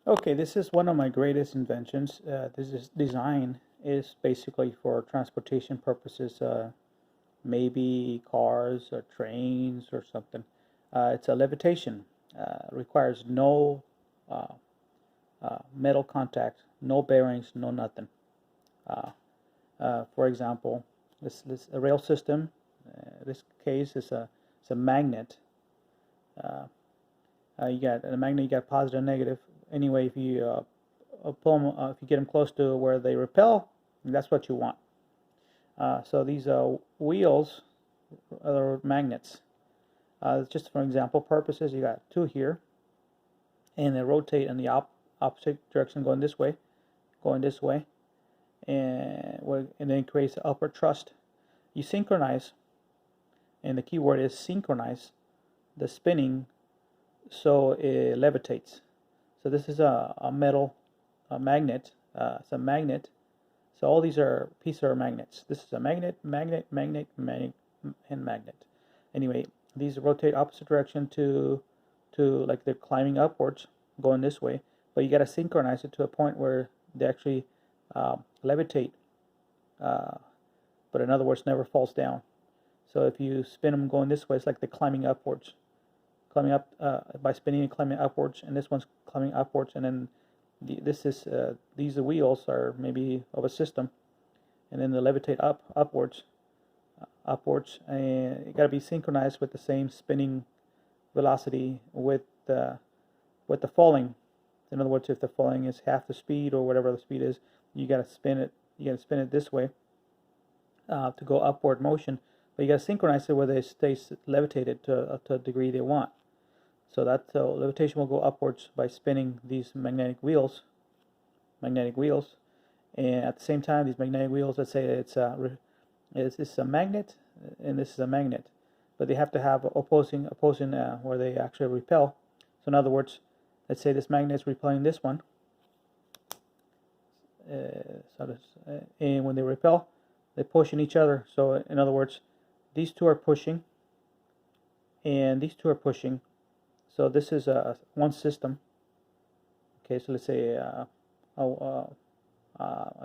Okay, this is one of my greatest inventions. Design is basically for transportation purposes, maybe cars or trains or something. It's a levitation. Requires no uh, metal contact, no bearings, no nothing. Uh, for example, this a rail system. This case is a magnet. Uh, you got a magnet. You got positive and negative. Anyway, if you pull them, if you get them close to where they repel, that's what you want. So these wheels are magnets. Just for example purposes, you got two here, and they rotate in the opposite direction, going this way, and then it creates an upward thrust. You synchronize, and the key word is synchronize the spinning so it levitates. So this is a metal magnet. It's a magnet. So all these are pieces are magnets. This is a magnet, and magnet. Anyway, these rotate opposite direction to like they're climbing upwards, going this way. But you got to synchronize it to a point where they actually levitate. But in other words, never falls down. So if you spin them going this way, it's like they're climbing upwards, climbing up by spinning and climbing upwards, and this one's climbing upwards, and then these wheels are maybe of a system, and then they levitate upwards, and it got to be synchronized with the same spinning velocity with the falling. In other words, if the falling is half the speed or whatever the speed is, you got to spin it. You got to spin it this way to go upward motion, but you got to synchronize it where they stay levitated to a degree they want. So that levitation will go upwards by spinning these magnetic wheels, and at the same time, these magnetic wheels. Let's say it's a magnet, and this is a magnet, but they have to have opposing where they actually repel. So in other words, let's say this magnet is repelling this one, and when they repel, they push in each other. So in other words, these two are pushing, and these two are pushing. So this is one system. Okay, so let's say a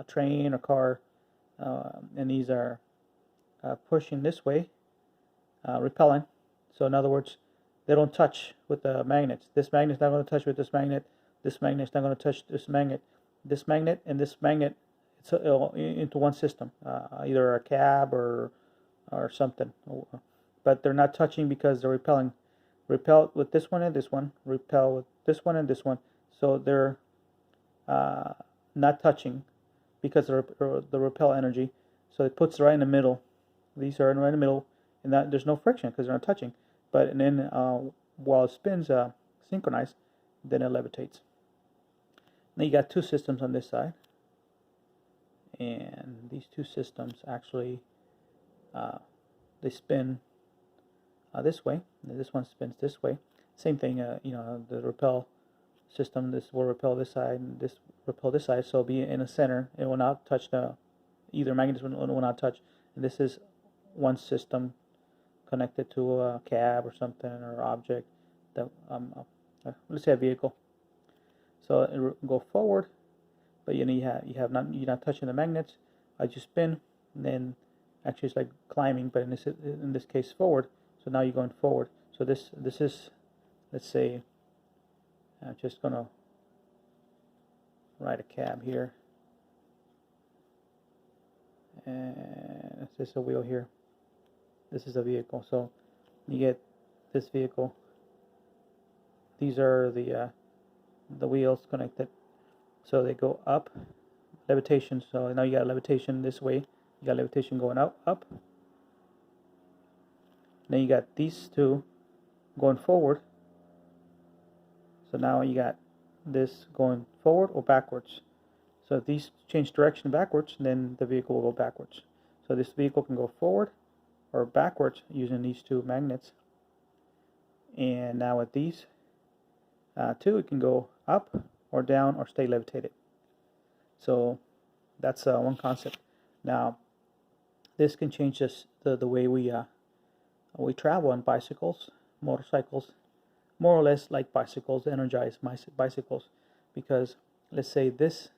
train or car, and these are pushing this way, repelling. So in other words, they don't touch with the magnets. This magnet's not going to touch with this magnet. This magnet's not going to touch this magnet. This magnet and this magnet, it's into one system, either a cab or something. But they're not touching because they're repelling. Repel with this one and this one. Repel with this one and this one. So they're not touching because of the repel energy. So it puts it right in the middle. These are right in the middle, and that there's no friction because they're not touching. But and then while it spins synchronized, then it levitates. Now you got two systems on this side, and these two systems actually they spin this way. This one spins this way. Same thing, the repel system. This will repel this side, and this repel this side. So it'll be in the center. It will not touch either magnet will not touch. And this is one system connected to a cab or something or object that let's say a vehicle. So it will go forward, but you're not touching the magnets. As you spin, and then actually it's like climbing, but in this case forward. So now you're going forward. So this is, let's say, I'm just gonna ride a cab here, and this is a wheel here. This is a vehicle. So you get this vehicle. These are the wheels connected. So they go up, levitation. So now you got levitation this way. You got levitation going up. Then you got these two going forward. So now you got this going forward or backwards. So if these change direction backwards, then the vehicle will go backwards. So this vehicle can go forward or backwards using these two magnets. And now with these two, it can go up or down or stay levitated. So that's one concept. Now this can change the way we travel on bicycles, motorcycles, more or less like bicycles, energized bicycles, because let's say this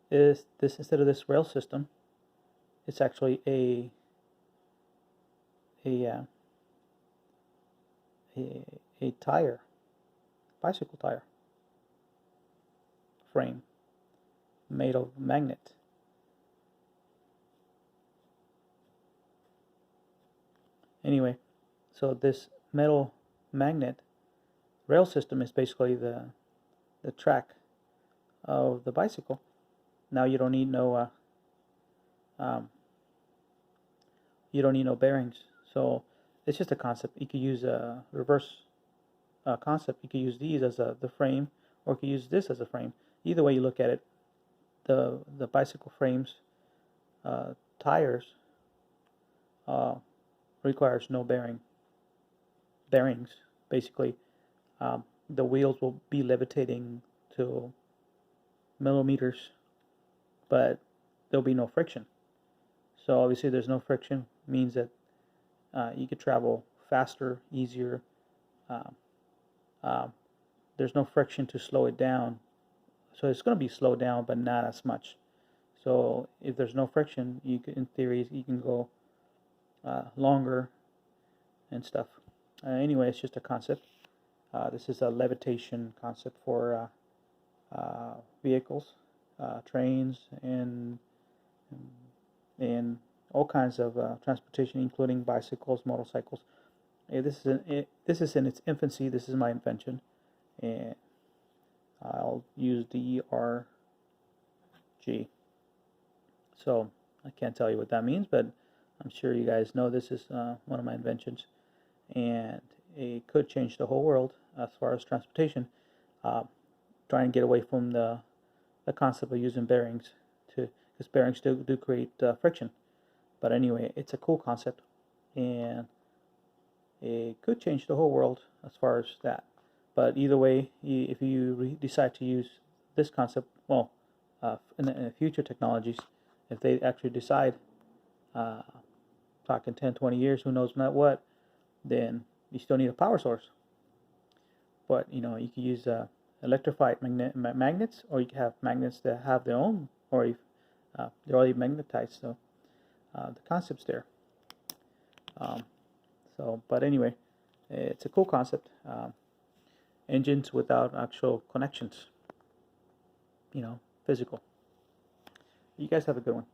instead of this rail system, it's actually a a tire, bicycle tire frame made of magnet. Anyway, so this metal magnet rail system is basically the track of the bicycle. Now you don't need no bearings. So it's just a concept. You could use a reverse concept. You could use these as the frame, or you could use this as a frame. Either way you look at it, the bicycle frames tires requires no bearings. Basically, the wheels will be levitating to millimeters, but there'll be no friction. So obviously there's no friction, means that you could travel faster, easier. There's no friction to slow it down. So it's going to be slowed down, but not as much. So if there's no friction, you can, in theory, you can go longer and stuff. Anyway, it's just a concept. This is a levitation concept for vehicles, trains, and all kinds of transportation, including bicycles, motorcycles. This is in its infancy. This is my invention, and I'll use DRG. So I can't tell you what that means, but I'm sure you guys know this is one of my inventions, and it could change the whole world as far as transportation. Trying to get away from the concept of using bearings, because bearings do create friction. But anyway, it's a cool concept, and it could change the whole world as far as that. But either way, if you decide to use this concept, well, in the future technologies, if they actually decide, talking 10, 20 years, who knows not what, then you still need a power source. But you could use electrified magnets, or you can have magnets that have their own, or if they're already magnetized. So the concept's there. But anyway, it's a cool concept. Engines without actual connections, physical. You guys have a good one.